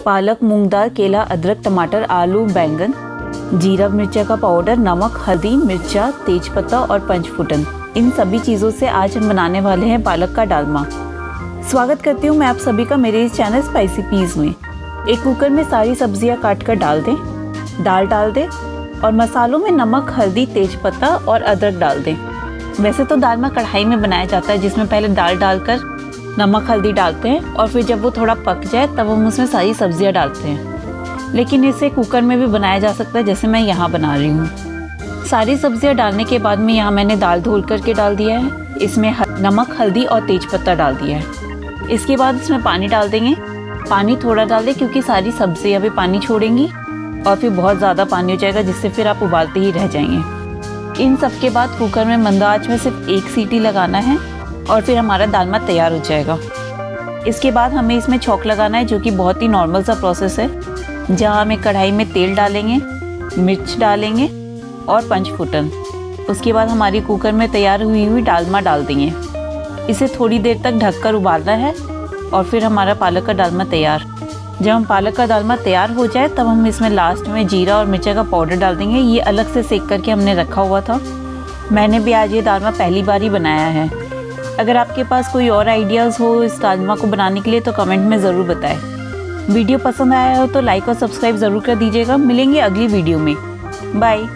पालक, मूंग दाल, केला, अदरक, टमाटर, आलू, बैंगन, जीरा मिर्चा का पाउडर, नमक, हल्दी, मिर्चा, तेजपत्ता और पंचफुटन। इन सभी चीज़ों से आज हम बनाने वाले हैं पालक का डालमा। स्वागत करती हूँ मैं आप सभी का मेरे इस चैनल स्पाइसी पीस में। एक कुकर में सारी सब्जियाँ काट कर डाल दें, दाल डाल दें और मसालों में नमक, हल्दी, तेजपत्ता और अदरक डाल दें। वैसे तो दालमा कढ़ाई में बनाया जाता है, जिसमें पहले दाल डालकर नमक, हल्दी डालते हैं और फिर जब वो थोड़ा पक जाए तब हम उसमें सारी सब्जियां डालते हैं। लेकिन इसे कुकर में भी बनाया जा सकता है, जैसे मैं यहाँ बना रही हूँ। सारी सब्जियां डालने के बाद में यहाँ मैंने दाल धुल करके डाल दिया है। इसमें नमक, हल्दी और तेजपत्ता डाल दिया है। इसके बाद इसमें पानी डाल देंगे। पानी थोड़ा डाल दें क्योंकि सारी सब्जियाँ भी पानी छोड़ेंगी और फिर बहुत ज़्यादा पानी हो जाएगा, जिससे फिर आप उबालते ही रह जाएंगे। इन सब के बाद कुकर में मंद आंच में सिर्फ एक सीटी लगाना है और फिर हमारा दालमा तैयार हो जाएगा। इसके बाद हमें इसमें छौंक लगाना है, जो कि बहुत ही नॉर्मल सा प्रोसेस है, जहाँ हमें कढ़ाई में तेल डालेंगे, मिर्च डालेंगे और पंचफुटन। उसके बाद हमारी कुकर में तैयार हुई डालमा डाल देंगे। इसे थोड़ी देर तक ढककर उबालना है और फिर हमारा पालक का डालमा तैयार। जब हम पालक का दालमा तैयार हो जाए तब हम इसमें लास्ट में जीरा और मिर्चा का पाउडर डाल देंगे। ये अलग से सेक करके हमने रखा हुआ था। मैंने भी आज ये दालमा पहली बार ही बनाया है। अगर आपके पास कोई और आइडियाज़ हो इस दालमा को बनाने के लिए तो कमेंट में ज़रूर बताएं। वीडियो पसंद आया हो तो लाइक और सब्सक्राइब ज़रूर कर दीजिएगा। मिलेंगे अगली वीडियो में। बाय।